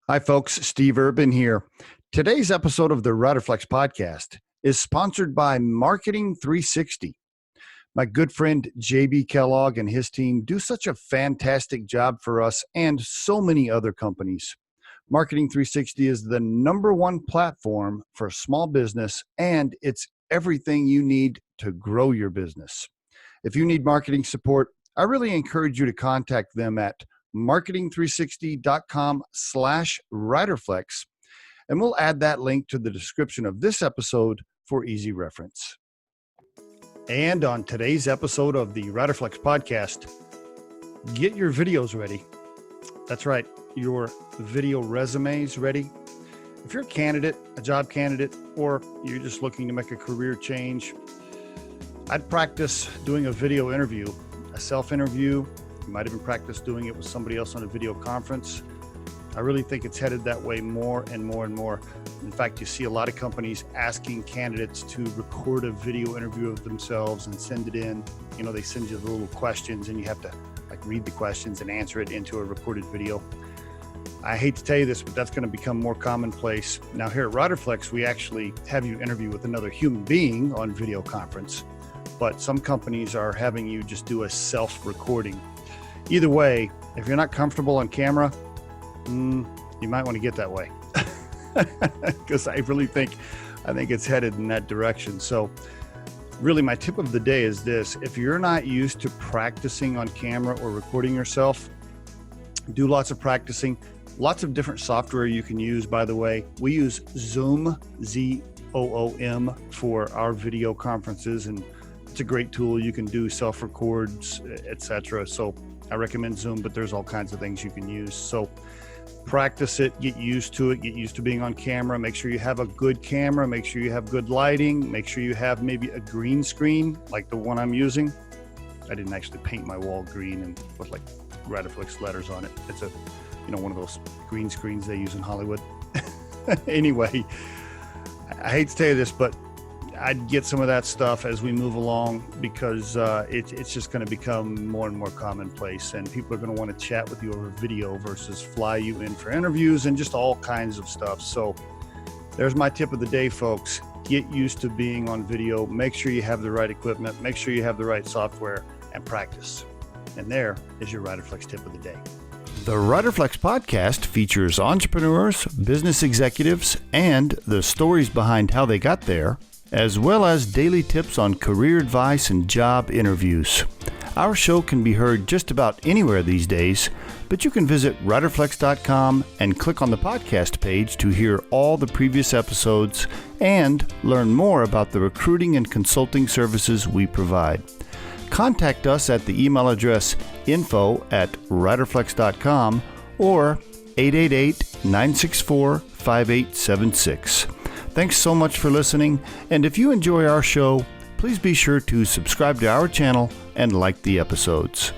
Hi, folks. Steve Urban here. Today's episode of the Riderflex podcast is sponsored by Marketing 360. My good friend JB Kellogg and his team do such a fantastic job for us and so many other companies. Marketing 360 is the number one platform for small business, and it's everything you need to grow your business. If you need marketing support, I really encourage you to contact them at marketing360.com/Riderflex, and we'll add that link to the description of this episode for easy reference. And on today's episode of the Riderflex podcast, get your videos ready. That's right, your video resumes ready. If you're a candidate, a job candidate, or you're just looking to make a career change, I'd practice doing a video interview, a self-interview. You might even practice doing it with somebody else on a video conference. I really think it's headed that way more and more and more. In fact, you see a lot of companies asking candidates to record a video interview of themselves and send it in. You know, they send you the little questions and you have to read the questions and answer it into a recorded video. I hate to tell you this, but that's going to become more commonplace. Now here at Riderflex, we actually have you interview with another human being on video conference, but some companies are having you just do a self-recording. Either way, if you're not comfortable on camera, you might want to get that way because I think it's headed in that direction. So really my tip of the day is this: if you're not used to practicing on camera or recording yourself, do lots of practicing. Lots of different software you can use, by the way. We use Zoom, Z-O-O-M, for our video conferences, and it's a great tool. You can do self-records, etc. So I recommend Zoom, but there's all kinds of things you can use. So practice it, get used to it, get used to being on camera. Make sure you have a good camera, make sure you have good lighting, make sure you have maybe a green screen like the one I'm using. I didn't actually paint my wall green and put Riderflex letters on it. It's one of those green screens they use in Hollywood. Anyway, I hate to tell you this, but I'd get some of that stuff as we move along because it's just going to become more and more commonplace, and people are going to want to chat with you over video versus fly you in for interviews and just all kinds of stuff. So there's my tip of the day, folks. Get used to being on video. Make sure you have the right equipment. Make sure you have the right software, and practice. And there is your Riderflex tip of the day. The Riderflex podcast features entrepreneurs, business executives, and the stories behind how they got there, as well as daily tips on career advice and job interviews. Our show can be heard just about anywhere these days, but you can visit riderflex.com and click on the podcast page to hear all the previous episodes and learn more about the recruiting and consulting services we provide. Contact us at the email address info@riderflex.com or 888-964-5876. Thanks so much for listening, and if you enjoy our show, please be sure to subscribe to our channel and like the episodes.